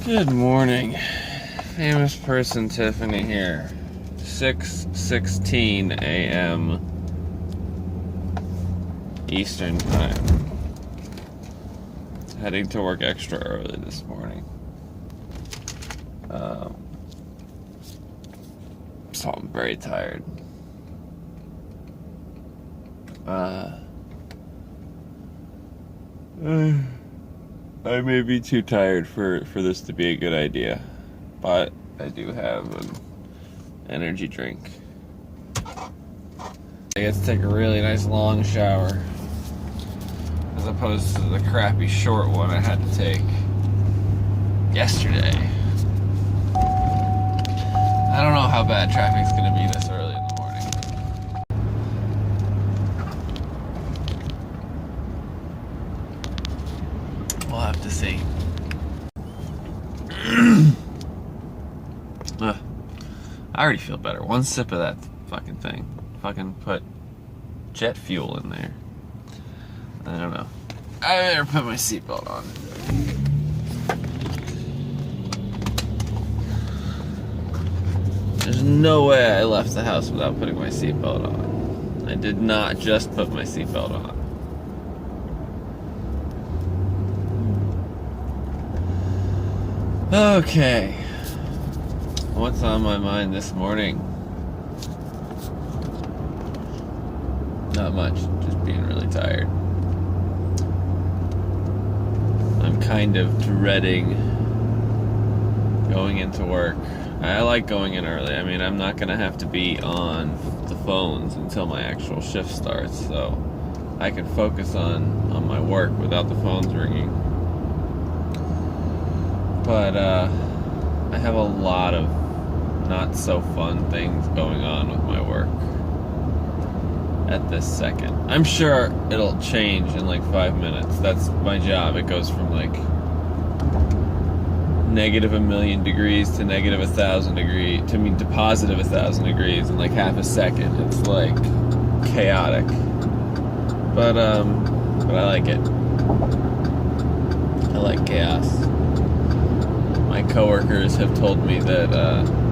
Good morning. Famous person Tiffany here. 6:16 a.m. Eastern Time. Heading to work extra early this morning. So I'm very tired. I may be too tired for this to be a good idea, but I do have an energy drink. I get to take a really nice long shower, as opposed to the crappy short one I had to take yesterday. I don't know how bad traffic's gonna be this early in the morning. We'll have to see. I already feel better. One sip of that fucking thing. Fucking put jet fuel in there. I don't know. I better put my seatbelt on. There's no way I left the house without putting my seatbelt on. I did not just put my seatbelt on. Okay. What's on my mind this morning? Not much, just being really tired. I'm kind of dreading going into work. I like going in early. I mean, I'm not gonna have to be on the phones until my actual shift starts, so I can focus on my work without the phones ringing. But I have a lot of not so fun things going on with my work at this second. I'm sure it'll change in like 5 minutes. That's my job. It goes from like negative 1,000,000 degrees to negative 1,000 degrees to positive 1,000 degrees in like half a second. It's like chaotic, but I like it. I like chaos. My coworkers have told me that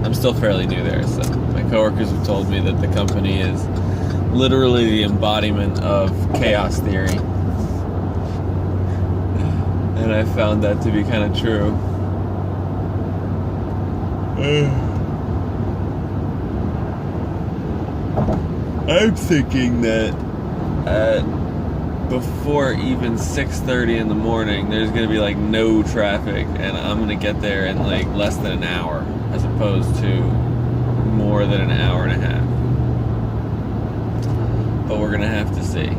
I'm still fairly new there, so my coworkers have told me that the company is literally the embodiment of chaos theory, and I found that to be kind of true. I'm thinking that before even 6:30 in the morning, there's gonna be like no traffic, and I'm gonna get there in like less than an hour, as opposed to more than an hour and a half. But we're gonna have to see.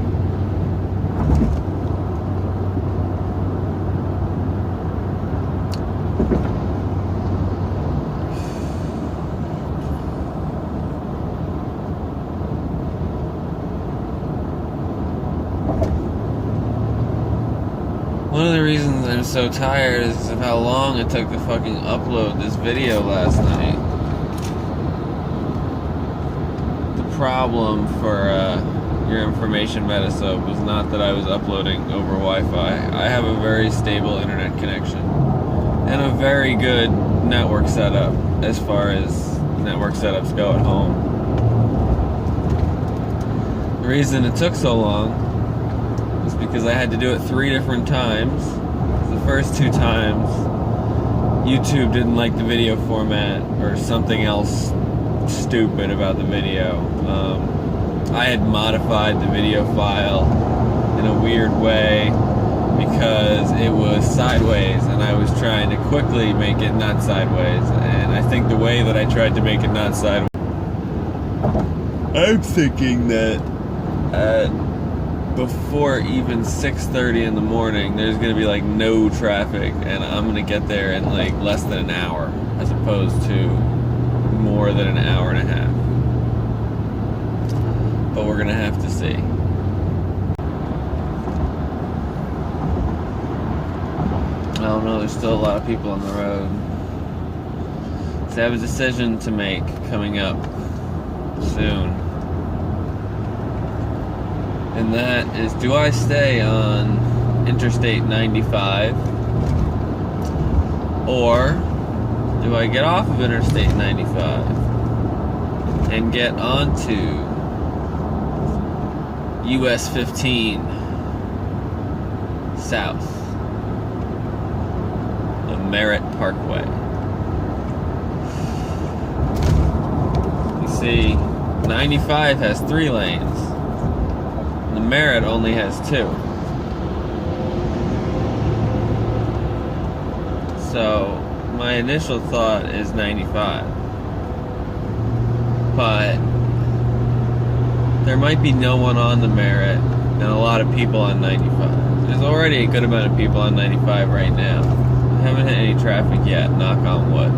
One of the reasons I'm so tired is of how long it took to fucking upload this video last night. The problem for your information, Metasoap, was not that I was uploading over Wi-Fi. I have a very stable internet connection and a very good network setup as far as network setups go at home. The reason it took so long because I had to do it 3 different times. The first 2 times, YouTube didn't like the video format or something else stupid about the video. I had modified the video file in a weird way because it was sideways, and I was trying to quickly make it not sideways. And I think the way that I tried to make it not sideways, I'm thinking that before even 6:30 in the morning, there's gonna be like no traffic, and I'm gonna get there in like less than an hour, as opposed to more than an hour and a half. But we're gonna have to see. I don't know, there's still a lot of people on the road. So I have a decision to make coming up soon. And that is, do I stay on Interstate 95 Or do I get off of Interstate 95 and get onto US 15 south of Merritt Parkway? You see, 95 has 3 lanes. The Merritt only has 2. So my initial thought is 95. But there might be no one on the Merritt and a lot of people on 95. There's already a good amount of people on 95 right now. I haven't hit any traffic yet, knock on wood.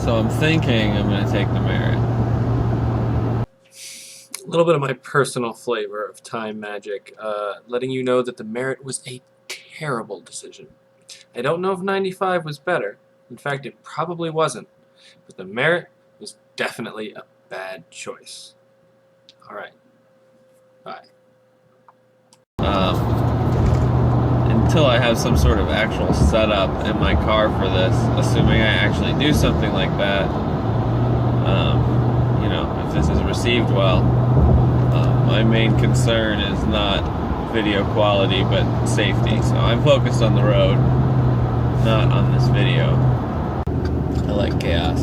So I'm thinking I'm going to take the Merritt. A little bit of my personal flavor of time magic, letting you know that the Merritt was a terrible decision. I don't know if 95 was better. In fact, it probably wasn't. But the Merritt was definitely a bad choice. Alright. Bye. Until I have some sort of actual setup in my car for this, assuming I actually do something like that, you know, if this is received well, my main concern is not video quality but safety. So I'm focused on the road, not on this video. I like chaos.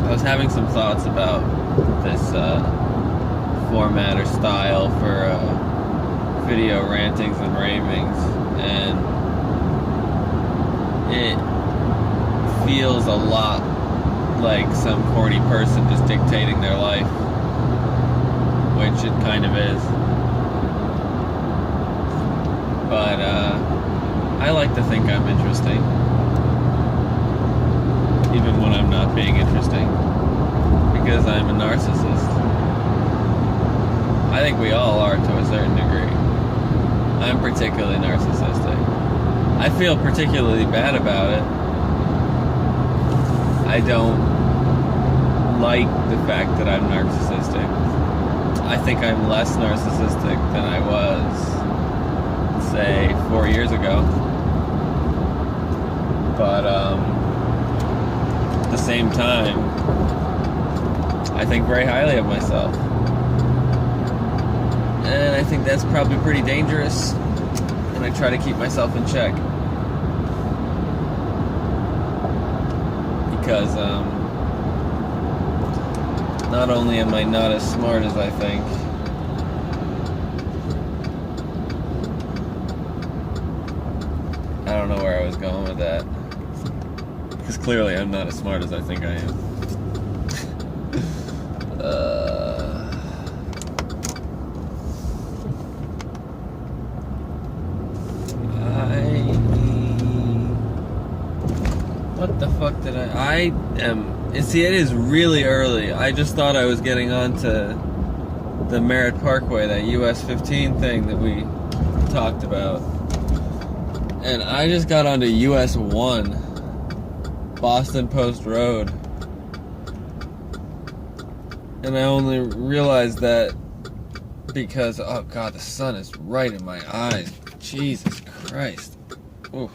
I was having some thoughts about this format or style for video rantings and ravings, and it feels a lot like some corny person just dictating their life, which it kind of is. But I like to think I'm interesting, even when I'm not being interesting, because I'm a narcissist. I think we all are to a certain degree. I'm particularly narcissistic. I feel particularly bad about it. I don't like the fact that I'm narcissistic. I think I'm less narcissistic than I was, say, 4 years ago. But at the same time, I think very highly of myself. And I think that's probably pretty dangerous. And I try to keep myself in check. Because not only am I not as smart as I think, I don't know where I was going with that. Because clearly I'm not as smart as I think I am. What the fuck did I am... See, it is really early. I just thought I was getting onto the Merritt Parkway, that US 15 thing that we talked about. And I just got onto US 1, Boston Post Road. And I only realized that because, oh god, the sun is right in my eyes. Jesus Christ. Oof.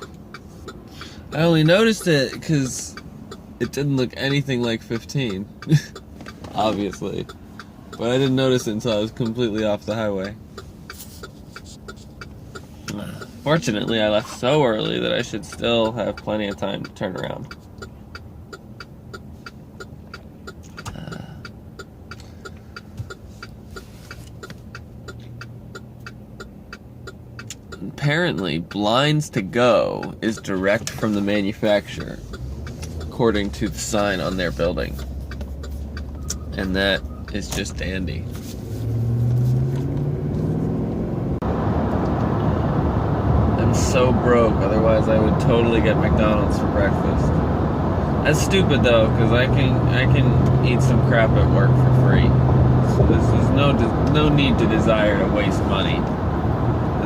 I only noticed it because it didn't look anything like 15, obviously. But I didn't notice it until I was completely off the highway. Fortunately, I left so early that I should still have plenty of time to turn around. Apparently, blinds to go is direct from the manufacturer, according to the sign on their building. And that is just dandy. I'm so broke, otherwise I would totally get McDonald's for breakfast. That's stupid though, because I can eat some crap at work for free. So this is no need to desire to waste money.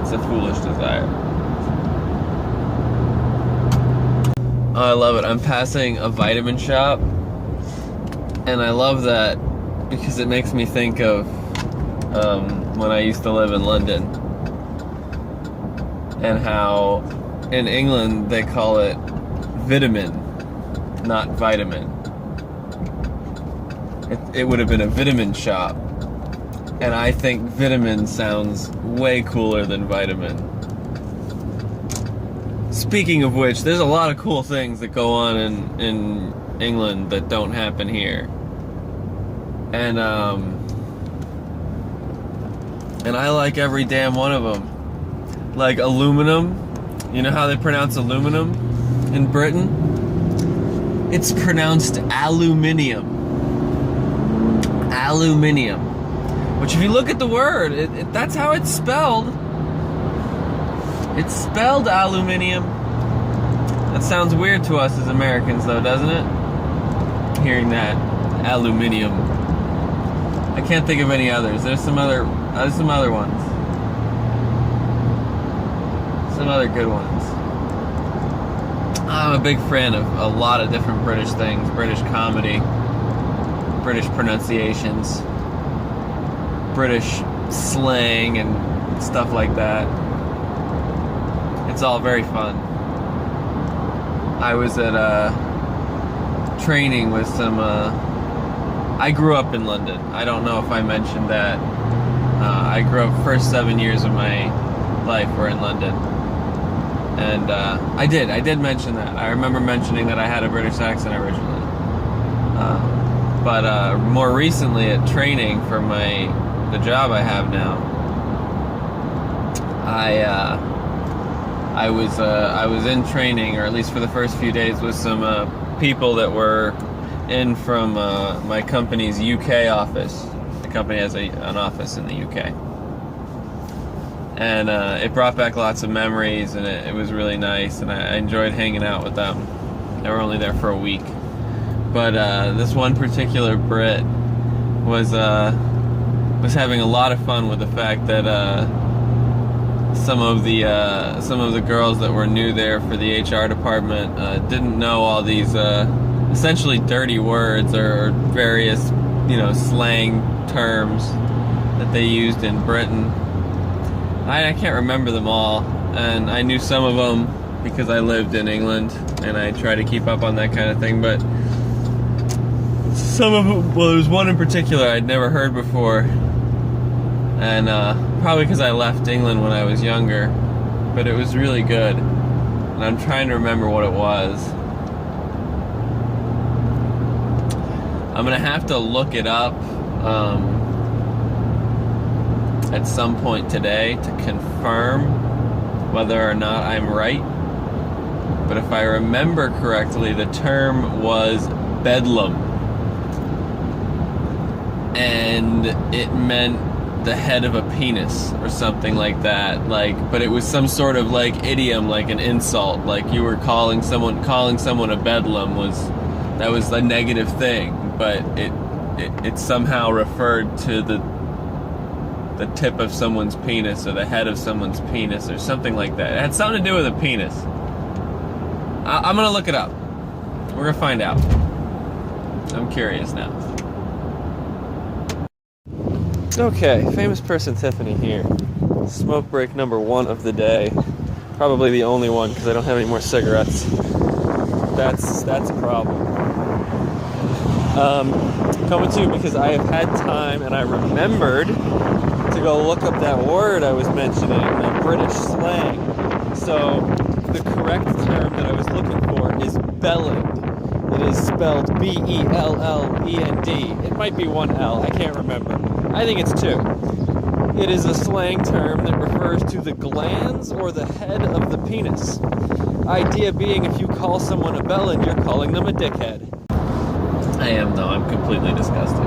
It's a foolish desire. Oh, I love it. I'm passing a vitamin shop, and I love that because it makes me think of when I used to live in London, and how in England they call it vitamin, not vitamin. It would have been a vitamin shop, and I think vitamin sounds way cooler than vitamin. Speaking of which, there's a lot of cool things that go on in England that don't happen here. And I like every damn one of them. Like aluminum. You know how they pronounce aluminum in Britain? It's pronounced aluminium. Aluminium. Which if you look at the word, that's how it's spelled. It's spelled aluminium. That sounds weird to us as Americans though, doesn't it? Hearing that. Aluminium. I can't think of any others. There's some other ones. Some other good ones. I'm a big fan of a lot of different British things. British comedy. British pronunciations. British slang and stuff like that. It's all very fun. I was at training with some I grew up in London. I don't know if I mentioned that. I grew up first 7 years of my life were in London. And I did mention that. I remember mentioning that I had a British accent originally. But more recently at training for the job I have now, I was in training, or at least for the first few days, with some people that were in from my company's UK office. The company has an office in the UK. And it brought back lots of memories, and it was really nice, and I enjoyed hanging out with them. They were only there for a week. But this one particular Brit was having a lot of fun with the fact that some of the girls that were new there for the HR department didn't know all these essentially dirty words or various, slang terms that they used in Britain. I can't remember them all, and I knew some of them because I lived in England and I try to keep up on that kind of thing, but some of them, well, there was one in particular I'd never heard before, and probably because I left England when I was younger, but it was really good, and I'm trying to remember what it was. I'm gonna have to look it up at some point today to confirm whether or not I'm right, but if I remember correctly, the term was bedlam, and it meant the head of a penis or something like that, but it was some sort of idiom, like an insult, like you were calling someone a bedlam was a negative thing, but it somehow referred to the tip of someone's penis or the head of someone's penis or something like that. It had something to do with a penis. I'm gonna look it up. We're gonna find out. I'm curious now. Okay, famous person Tiffany here. Smoke break number 1 of the day. Probably the only one because I don't have any more cigarettes. That's a problem. Coming to you because I have had time and I remembered to go look up that word I was mentioning, the British slang. So the correct term that I was looking for is bellend. It is spelled B-E-L-L-E-N-D. It might be one L, I can't remember. I think it's 2. It is a slang term that refers to the glands or the head of the penis. Idea being, if you call someone a bellend, you're calling them a dickhead. I am, though. I'm completely disgusting.